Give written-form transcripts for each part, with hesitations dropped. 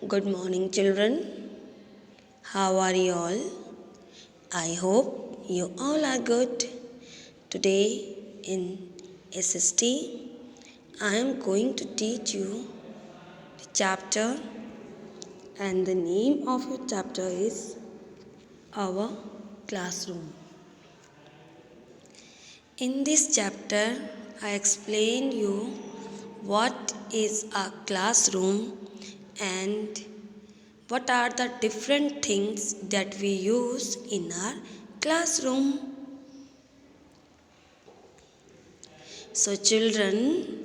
Good morning, children. How are you all? I hope you all are good. Today in SST, I am going to teach you the chapter, and the name of your chapter is Our Classroom. In this chapter, I explain you what is a classroom and what are the different things that we use in our classroom. So children,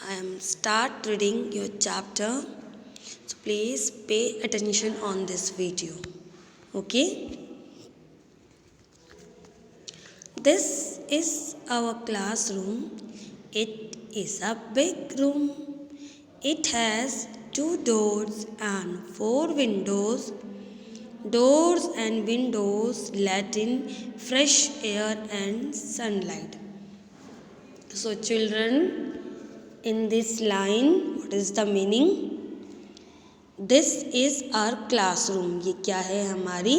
I am start reading your chapter. So please pay attention on this video. Okay? This is our classroom. It is a big room. It has 2 doors and 4 windows. Doors and windows let in fresh air and sunlight. So children, in this line, what is the meaning? This is our classroom. ये क्या है? हमारी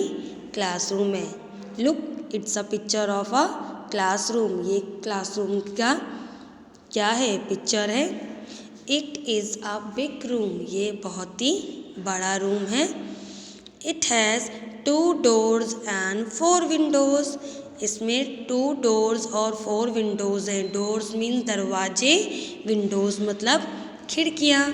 classroom है. Look, it's a picture of a classroom. ये classroom का क्या है? Picture है. It is a big room. ये बहुत ही बड़ा रूम है. It has 2 doors and 4 windows. इसमें 2 doors और 4 windows हैं. Doors means दरवाजे, windows मतलब खिड़कियाँ.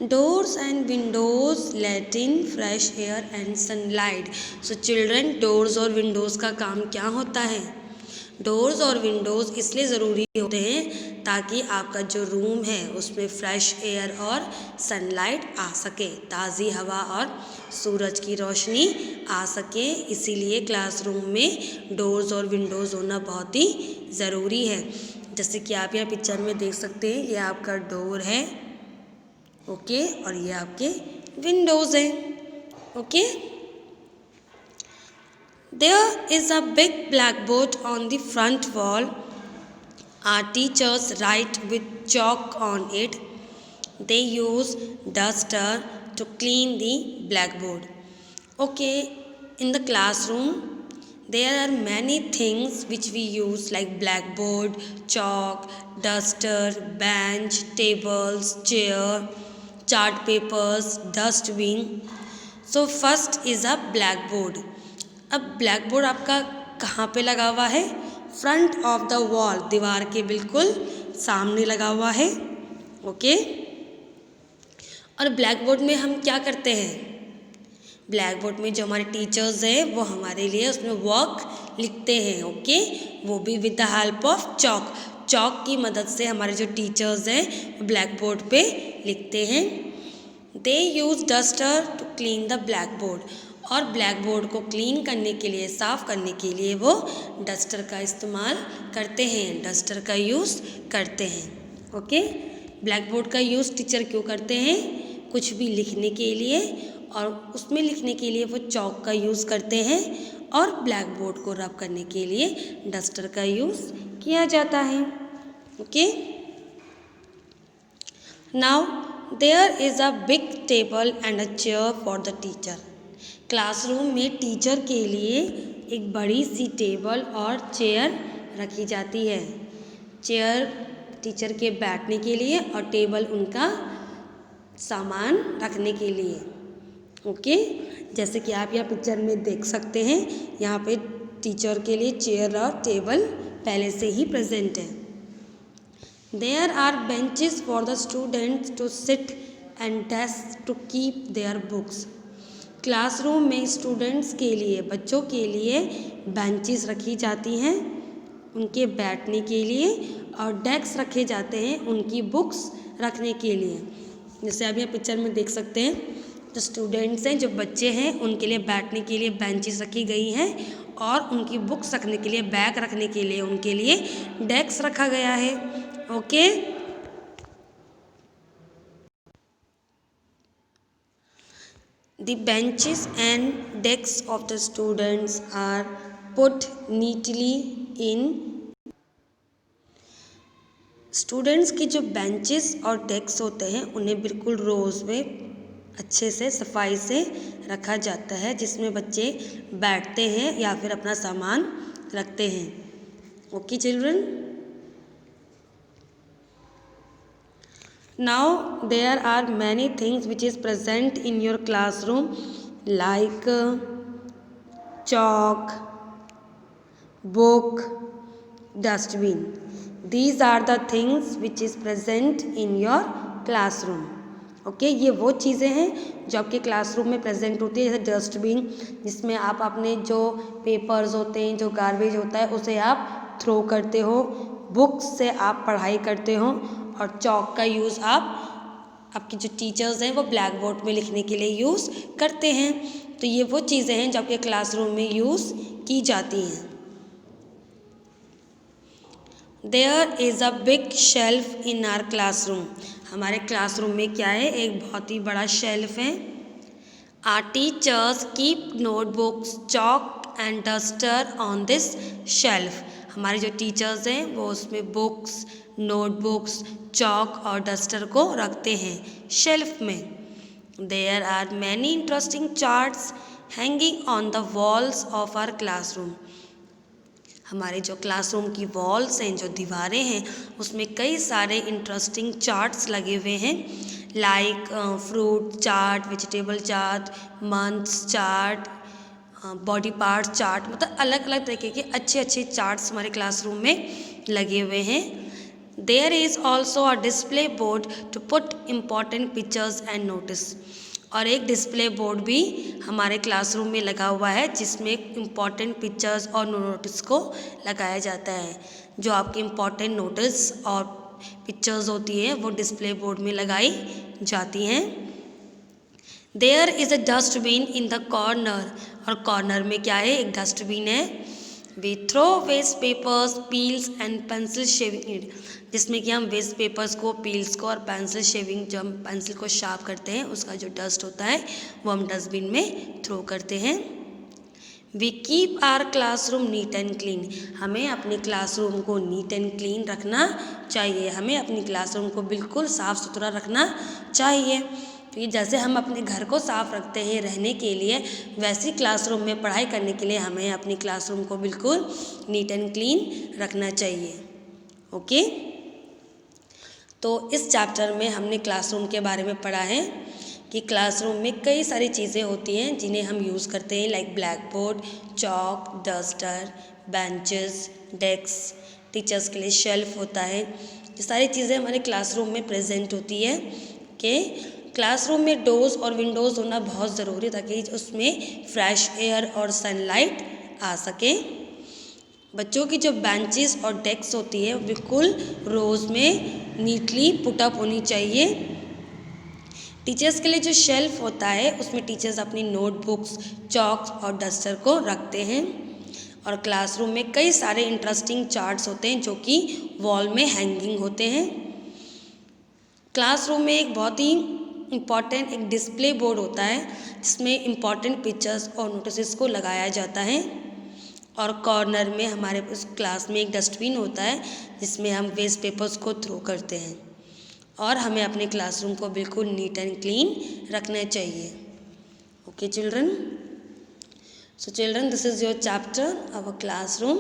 Doors and windows let in fresh air and sunlight. So children, doors और windows का काम क्या होता है? डोर्स और विंडोज़ इसलिए ज़रूरी होते हैं ताकि आपका जो रूम है उसमें फ्रेश एयर और सनलाइट आ सके, ताज़ी हवा और सूरज की रोशनी आ सके. इसीलिए क्लासरूम में डोर्स और विंडोज़ होना बहुत ही ज़रूरी है. जैसे कि आप यहाँ पिक्चर में देख सकते हैं, ये आपका डोर है, ओके, और ये आपके विंडोज़ हैं, okay. There is a big blackboard on the front wall. Our teachers write with chalk on it. They use duster to clean the blackboard. Okay, in the classroom, there are many things which we use like blackboard, chalk, duster, bench, tables, chair, chart papers, dustbin. So first is a blackboard. अब blackboard आपका कहाँ पे लगा हुआ है? Front of the wall, दीवार के बिल्कुल सामने लगा हुआ है, ओके. और ब्लैकबोर्ड में हम क्या करते हैं? ब्लैकबोर्ड में जो हमारे टीचर्स हैं वो हमारे लिए उसमें वर्क लिखते हैं, ओके. वो भी with the help of chalk. Chalk की मदद से हमारे जो टीचर्स हैं ब्लैकबोर्ड पे लिखते हैं. They use duster to clean the blackboard. और ब्लैकबोर्ड को क्लीन करने के लिए, साफ़ करने के लिए वो डस्टर का इस्तेमाल करते हैं, डस्टर का यूज़ करते हैं, ओके. ब्लैकबोर्ड का यूज़ टीचर क्यों करते हैं? कुछ भी लिखने के लिए, और उसमें लिखने के लिए वो चॉक का यूज़ करते हैं, और ब्लैकबोर्ड को रब करने के लिए डस्टर का यूज़ किया जाता है, okay. Now there is a big table and a chair for the teacher. Classroom में टीचर के लिए एक बड़ी सी टेबल और चेयर रखी जाती है. चेयर टीचर के बैठने के लिए और टेबल उनका सामान रखने के लिए, ओके. जैसे कि आप यहाँ पिक्चर में देख सकते हैं, यहाँ पे टीचर के लिए चेयर और टेबल पहले से ही प्रेजेंट है. There are benches for the students to sit and desk to keep their books. Classroom में स्टूडेंट्स के लिए, बच्चों के लिए बेंचेस रखी जाती हैं उनके बैठने के लिए, और डेस्क रखे जाते हैं उनकी बुक्स रखने के लिए. जैसे आप यहाँ पिक्चर में देख सकते हैं, जो स्टूडेंट्स हैं, जो बच्चे हैं, उनके लिए बैठने के लिए बेंचेस रखी गई हैं, और उनकी बुक्स रखने के लिए, बैग रखने के लिए उनके लिए डेस्क रखा गया है, okay. The benches and desks of the students are put neatly in students की जो बेंचेस और डेस्क होते हैं उन्हें बिल्कुल रोज़ में अच्छे से सफाई से रखा जाता है, जिसमें बच्चे बैठते हैं या फिर अपना सामान रखते हैं. Okay children. Now there are many things which is present in your classroom like chalk, book, dustbin. These are the things which is present in your classroom. Okay ये वो चीज़ें हैं जो आपके क्लासरूम में प्रेजेंट होती है, जैसे डस्टबिन जिसमें आप अपने जो पेपर्स होते हैं, जो गार्बेज होता है उसे आप थ्रो करते हो, बुक्स से आप पढ़ाई करते हो, और चॉक का यूज़ आप आपके जो टीचर्स हैं वो ब्लैक बोर्ड में लिखने के लिए यूज़ करते हैं. तो ये वो चीज़ें हैं जो आपके क्लासरूम में यूज़ की जाती हैं. There is a big shelf in our classroom. हमारे क्लासरूम में क्या है, एक बहुत ही बड़ा शेल्फ है. Our teachers keep notebooks, chalk and duster on this shelf. हमारे जो टीचर्स हैं वो उसमें बुक्स, नोटबुक्स, चॉक और डस्टर को रखते हैं शेल्फ में. There are many interesting charts hanging on the walls of our classroom. हमारे जो क्लासरूम की वॉल्स हैं, जो दीवारें हैं, उसमें कई सारे इंटरेस्टिंग चार्ट्स लगे हुए हैं, like fruit chart, vegetable chart, months chart, body part chart, मतलब अलग अलग तरीके के अच्छे अच्छे चार्ट्स हमारे क्लासरूम में लगे हुए हैं. There is also a display board to put important pictures and notice. और एक डिस्प्ले बोर्ड भी हमारे क्लासरूम में लगा हुआ है जिसमें इम्पॉर्टेंट पिक्चर्स और नोटिस को लगाया जाता है. जो आपके इम्पॉर्टेंट नोटिस और पिक्चर्स होती है वो डिस्प्ले बोर्ड में लगाई जाती हैं. There is a dustbin in the corner. और कॉर्नर में क्या है, एक डस्टबिन है. We throw waste papers, peels and pencil shaving, जिसमें कि हम वेस्ट पेपर्स को, पील्स को और पेंसिल शेविंग, जो हम पेंसिल को शार्प करते हैं उसका जो डस्ट होता है वो हम डस्टबिन में थ्रो करते हैं. We keep our classroom neat and clean. हमें अपने क्लासरूम को नीट एंड क्लीन रखना चाहिए. हमें अपनी क्लासरूम को बिल्कुल साफ़ सुथरा रखना चाहिए. तो ये जैसे हम अपने घर को साफ़ रखते हैं रहने के लिए, वैसी क्लासरूम में पढ़ाई करने के लिए हमें अपनी क्लासरूम को बिल्कुल नीट एंड क्लीन रखना चाहिए. ओके. तो इस चैप्टर में हमने क्लासरूम के बारे में पढ़ा है कि क्लासरूम में कई सारी चीज़ें होती हैं जिन्हें हम यूज़ करते हैं, like black board, chalk, duster, benches, desk, teachers के लिए शेल्फ होता है. ये सारी चीज़ें हमारे क्लासरूम में प्रेजेंट होती है. कि क्लासरूम में डोर्स और विंडोज़ होना बहुत ज़रूरी है ताकि उसमें फ्रेश एयर और सनलाइट आ सके. बच्चों की जो बेंचेस और डेस्क होती है बिल्कुल रोज़ में नीटली पुटअप होनी चाहिए. टीचर्स के लिए जो शेल्फ होता है उसमें टीचर्स अपनी नोटबुक्स, चॉक्स और डस्टर को रखते हैं. और क्लासरूम में कई सारे इंटरेस्टिंग चार्ट्स होते हैं जो कि वॉल में हैंगिंग होते हैं. क्लासरूम में एक बहुत ही इम्पॉर्टेंट एक डिस्प्ले बोर्ड होता है जिसमें इम्पॉर्टेंट पिक्चर्स और नोटिस को लगाया जाता है. और कॉर्नर में हमारे उस क्लास में एक डस्टबिन होता है जिसमें हम वेस्ट पेपर्स को थ्रो करते हैं. और हमें अपने क्लासरूम को बिल्कुल नीट एंड क्लीन रखना चाहिए. Okay children. So children, this is your chapter, our classroom.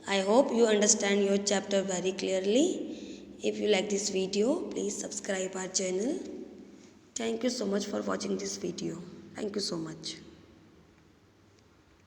I hope you understand your chapter very clearly. If you like this video, please subscribe our channel. Thank you so much for watching this video. Thank you so much.